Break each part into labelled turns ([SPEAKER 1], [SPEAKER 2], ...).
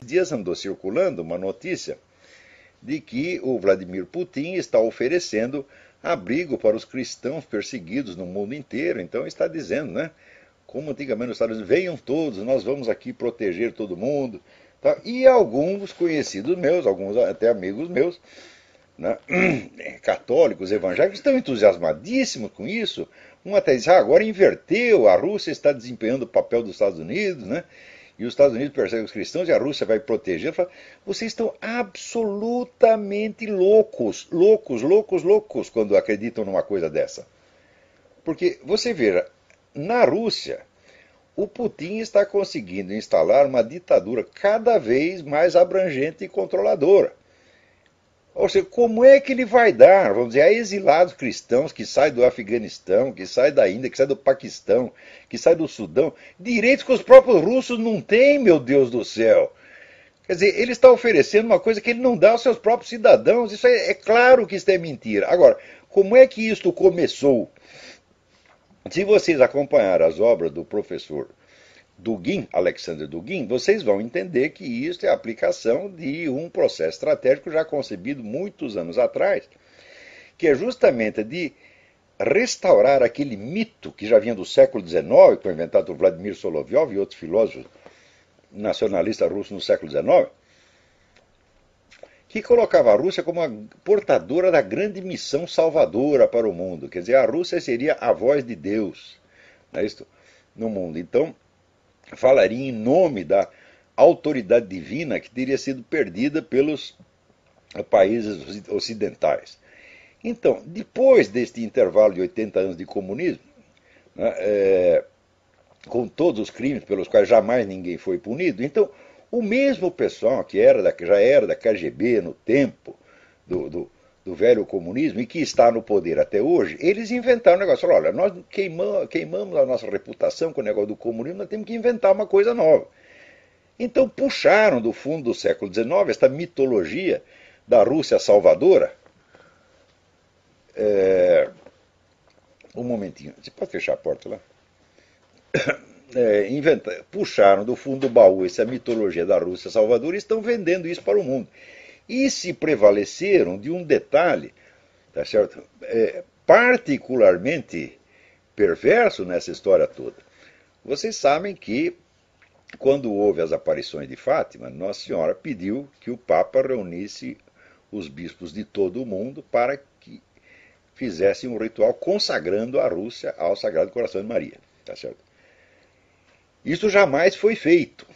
[SPEAKER 1] dias andou circulando uma notícia de que o Vladimir Putin está oferecendo abrigo para os cristãos perseguidos no mundo inteiro. Então está dizendo, né? Como antigamente nos Estados Unidos, venham todos, nós vamos aqui proteger todo mundo. Tá? E alguns conhecidos meus, alguns até amigos meus, né? Católicos, evangélicos, estão entusiasmadíssimos com isso. Um até diz, agora inverteu, a Rússia está desempenhando o papel dos Estados Unidos, né? E os Estados Unidos perseguem os cristãos e a Rússia vai proteger. Falo, vocês estão absolutamente loucos, loucos, loucos, loucos quando acreditam numa coisa dessa. Porque, você veja, na Rússia, o Putin está conseguindo instalar uma ditadura cada vez mais abrangente e controladora. Ou seja, como é que ele vai dar, vamos dizer, a exilados cristãos que saem do Afeganistão, que saem da Índia, que saem do Paquistão, que saem do Sudão, direitos que os próprios russos não têm, meu Deus do céu. Quer dizer, ele está oferecendo uma coisa que ele não dá aos seus próprios cidadãos. Isso é claro que isso é mentira. Agora, como é que isto começou? Se vocês acompanharem as obras do professor Dugin, Alexander Dugin, vocês vão entender que isso é a aplicação de um processo estratégico já concebido muitos anos atrás, que é justamente de restaurar aquele mito que já vinha do século XIX, que foi inventado por Vladimir Solovyov e outros filósofos nacionalistas russos no século XIX, que colocava a Rússia como a portadora da grande missão salvadora para o mundo. Quer dizer, a Rússia seria a voz de Deus, não é isso? No mundo. Então, falaria em nome da autoridade divina que teria sido perdida pelos países ocidentais. Então, depois deste intervalo de 80 anos de comunismo, né, com todos os crimes pelos quais jamais ninguém foi punido, então o mesmo pessoal que já era da KGB no tempo do velho comunismo e que está no poder até hoje, eles inventaram um negócio. Falaram, olha, nós queimamos a nossa reputação com o negócio do comunismo, nós temos que inventar uma coisa nova. Então puxaram do fundo do século XIX esta mitologia da Rússia salvadora. Um momentinho, você pode fechar a porta lá? Puxaram do fundo do baú essa mitologia da Rússia salvadora e estão vendendo isso para o mundo. E se prevaleceram de um detalhe, tá certo? Particularmente perverso nessa história toda. Vocês sabem que, quando houve as aparições de Fátima, Nossa Senhora pediu que o Papa reunisse os bispos de todo o mundo para que fizessem um ritual consagrando a Rússia ao Sagrado Coração de Maria. Tá certo? Isso jamais foi feito.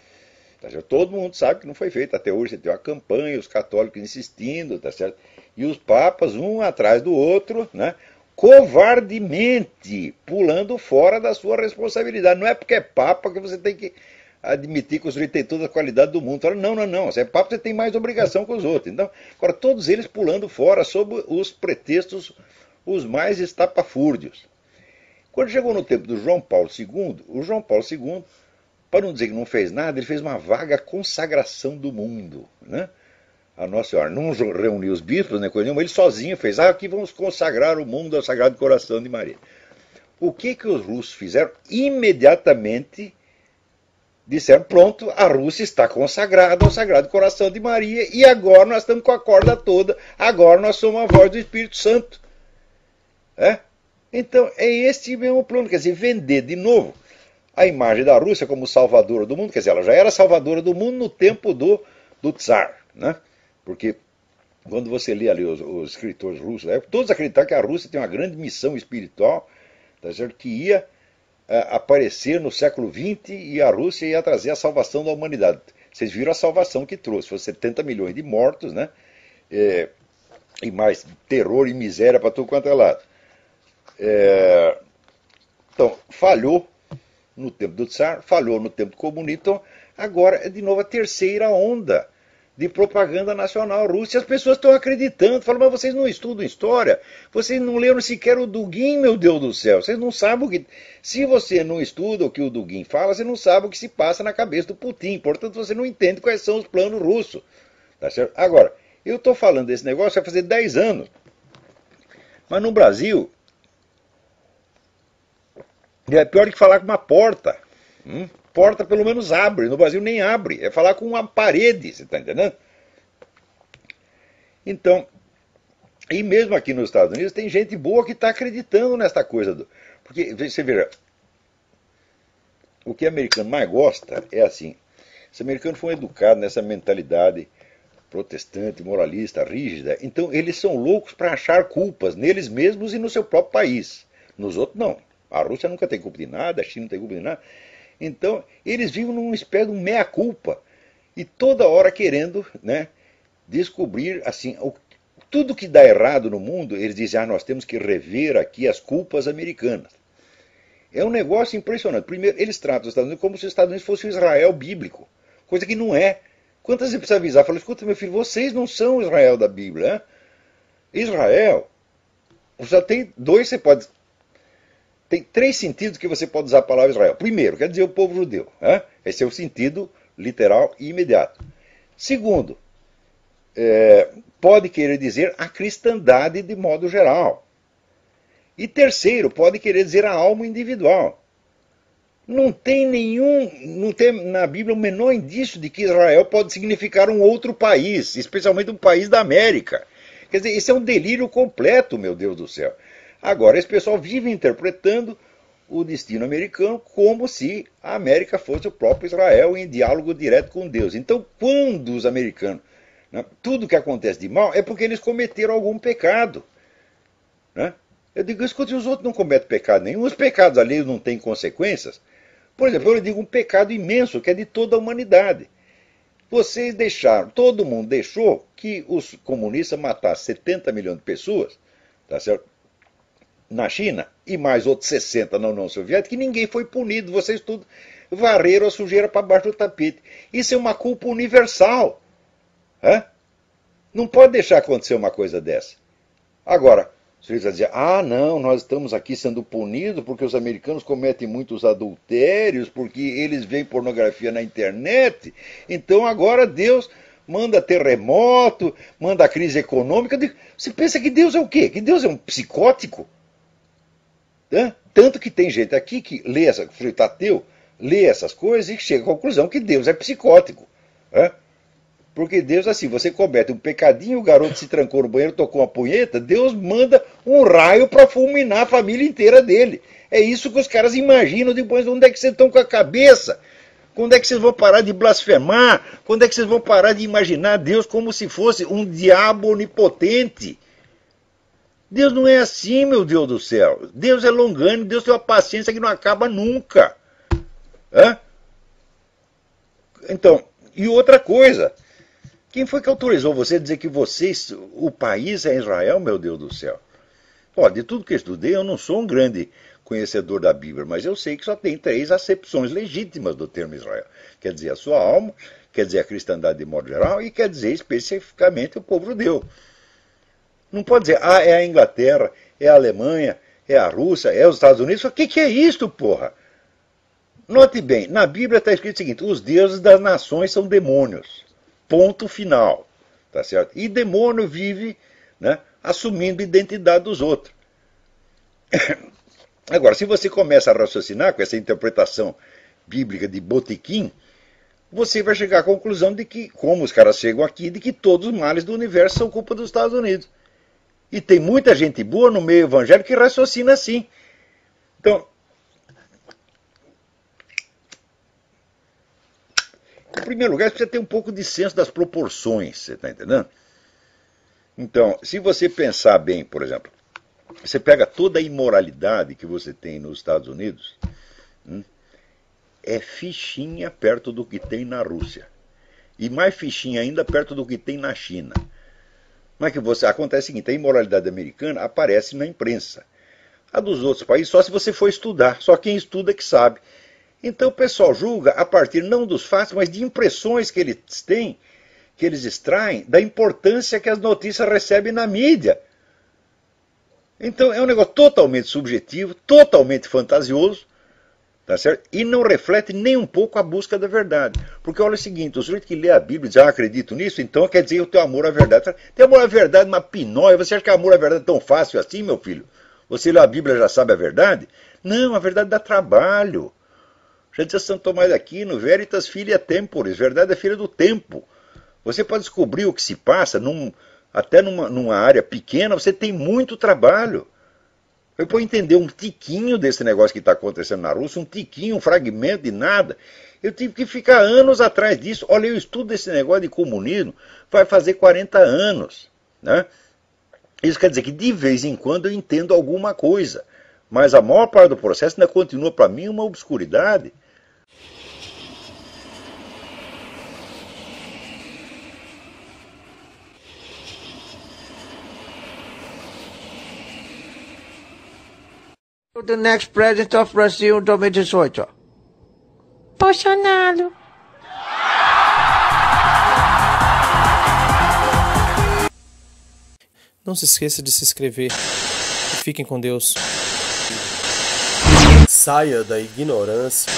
[SPEAKER 1] Tá certo? Todo mundo sabe que não foi feito. Até hoje você tem uma campanha, os católicos insistindo, tá certo? E os papas, um atrás do outro, né, covardemente pulando fora da sua responsabilidade. Não é porque é papa que você tem que admitir que o sujeito tem toda a qualidade do mundo. Fala, não, não, não. Você é papa, você tem mais obrigação que os outros. Então, agora, todos eles pulando fora sob os pretextos os mais estapafúrdios. Quando chegou no tempo do João Paulo II, o João Paulo II, para não dizer que não fez nada, ele fez uma vaga consagração do mundo, né? A Nossa Senhora não reuniu os bispos, nem coisa nenhuma, ele sozinho fez, aqui vamos consagrar o mundo ao Sagrado Coração de Maria. O que os russos fizeram? Imediatamente disseram, pronto, a Rússia está consagrada ao Sagrado Coração de Maria e agora nós estamos com a corda toda, agora nós somos a voz do Espírito Santo. Então, é esse mesmo plano, quer dizer, vender de novo a imagem da Rússia como salvadora do mundo, quer dizer, ela já era salvadora do mundo no tempo do Tsar, né? Porque quando você lê ali os escritores russos, todos acreditaram que a Rússia tem uma grande missão espiritual, tá certo? Que ia aparecer no século XX e a Rússia ia trazer a salvação da humanidade. Vocês viram a salvação que trouxe, foram 70 milhões de mortos, né? E mais terror e miséria para tudo quanto é lado. Então, falhou no tempo do Tsar, falhou no tempo do comunismo, então agora é de novo a terceira onda de propaganda nacional russa. E as pessoas estão acreditando, falam, mas vocês não estudam história, vocês não leram sequer o Dugin, meu Deus do céu, vocês não sabem o que... Se você não estuda o que o Dugin fala, você não sabe o que se passa na cabeça do Putin, portanto você não entende quais são os planos russos. Tá certo? Agora, eu estou falando desse negócio vai fazer 10 anos, mas no Brasil é pior do que falar com uma porta. porta pelo menos abre. No Brasil nem abre. É falar com uma parede, você está entendendo? Então, e mesmo aqui nos Estados Unidos tem gente boa que está acreditando nesta coisa. Porque, você veja, o que o americano mais gosta é assim. Os americanos foram educados nessa mentalidade protestante, moralista, rígida. Então eles são loucos para achar culpas neles mesmos e no seu próprio país. Nos outros não. A Rússia nunca tem culpa de nada, a China não tem culpa de nada. Então eles vivem numa espécie de meia-culpa. E toda hora querendo, né, descobrir assim, tudo que dá errado no mundo, eles dizem, nós temos que rever aqui as culpas americanas. É um negócio impressionante. Primeiro, eles tratam os Estados Unidos como se os Estados Unidos fosse o Israel bíblico. Coisa que não é. Quantas vezes precisa avisar? Fala, escuta, meu filho, vocês não são o Israel da Bíblia. Hein? Israel, só tem dois, tem três sentidos que você pode usar a palavra Israel. Primeiro, quer dizer o povo judeu. Hein? Esse é o sentido literal e imediato. Segundo, pode querer dizer a cristandade de modo geral. E terceiro, pode querer dizer a alma individual. Não tem na Bíblia o menor indício de que Israel pode significar um outro país, especialmente um país da América. Quer dizer, isso é um delírio completo, meu Deus do céu. Agora, esse pessoal vive interpretando o destino americano como se a América fosse o próprio Israel em diálogo direto com Deus. Então, quando os americanos, né, tudo que acontece de mal é porque eles cometeram algum pecado. Né? Eu digo, escute, os outros não cometem pecado nenhum, os pecados alheios não têm consequências. Por exemplo, eu digo um pecado imenso, que é de toda a humanidade. Vocês deixaram, todo mundo deixou que os comunistas matassem 70 milhões de pessoas, tá certo? Na China, e mais outros 60 na União Soviética, e ninguém foi punido. Vocês tudo varreram a sujeira para baixo do tapete. Isso é uma culpa universal. Né? Não pode deixar acontecer uma coisa dessa. Agora, você vai dizer, não, nós estamos aqui sendo punidos porque os americanos cometem muitos adultérios, porque eles veem pornografia na internet, então agora Deus manda terremoto, manda crise econômica. Você pensa que Deus é o quê? Que Deus é um psicótico? Tanto que tem gente aqui que lê ateu, lê essas coisas e chega à conclusão que Deus é psicótico. Porque Deus, assim, você comete um pecadinho, o garoto se trancou no banheiro, tocou uma punheta, Deus manda um raio para fulminar a família inteira dele. É isso que os caras imaginam depois. Onde é que vocês estão com a cabeça? Quando é que vocês vão parar de blasfemar? Quando é que vocês vão parar de imaginar Deus como se fosse um diabo onipotente? Deus não é assim, meu Deus do céu. Deus é longânimo, Deus tem uma paciência que não acaba nunca. Então, e outra coisa... Quem foi que autorizou você a dizer que o país é Israel, meu Deus do céu? De tudo que eu estudei, eu não sou um grande conhecedor da Bíblia, mas eu sei que só tem 3 acepções legítimas do termo Israel. Quer dizer a sua alma, quer dizer a cristandade de modo geral e quer dizer especificamente o povo judeu. Não pode dizer, é a Inglaterra, é a Alemanha, é a Rússia, é os Estados Unidos. O que é isto, porra? Note bem, na Bíblia está escrito o seguinte, os deuses das nações são demônios. Ponto final, tá certo? E demônio vive, né, assumindo a identidade dos outros. Agora, se você começa a raciocinar com essa interpretação bíblica de botequim, você vai chegar à conclusão de que, como os caras chegam aqui, de que todos os males do universo são culpa dos Estados Unidos. E tem muita gente boa no meio evangélico que raciocina assim. Então, em primeiro lugar, você precisa ter um pouco de senso das proporções, você está entendendo? Então, se você pensar bem, por exemplo, você pega toda a imoralidade que você tem nos Estados Unidos, é fichinha perto do que tem na Rússia. E mais fichinha ainda perto do que tem na China. Mas acontece o seguinte, a imoralidade americana aparece na imprensa. A dos outros países só se você for estudar, só quem estuda que sabe. Então o pessoal julga a partir não dos fatos, mas de impressões que eles têm, que eles extraem da importância que as notícias recebem na mídia. Então é um negócio totalmente subjetivo, totalmente fantasioso, tá certo? E não reflete nem um pouco a busca da verdade. Porque olha o seguinte, o sujeito que lê a Bíblia e diz, acredito nisso, então quer dizer o teu amor à verdade. Tem amor à verdade, uma pinóia, você acha que amor à verdade é tão fácil assim, meu filho? Você lê a Bíblia e já sabe a verdade? Não, a verdade dá trabalho. Já dizia Santo Tomás de Aquino, veritas filia temporis, verdade é filha do tempo. Você para descobrir o que se passa, até numa área pequena, você tem muito trabalho. Eu para entender um tiquinho desse negócio que está acontecendo na Rússia, um tiquinho, um fragmento de nada, eu tive que ficar anos atrás disso. Olha, eu estudo esse negócio de comunismo, vai fazer 40 anos. Né? Isso quer dizer que de vez em quando eu entendo alguma coisa, mas a maior parte do processo ainda continua para mim uma obscuridade.
[SPEAKER 2] The next president of Brazil 2018.
[SPEAKER 3] Bolsonaro.
[SPEAKER 4] Não se esqueça de se inscrever. E fiquem com Deus.
[SPEAKER 5] Saia da ignorância.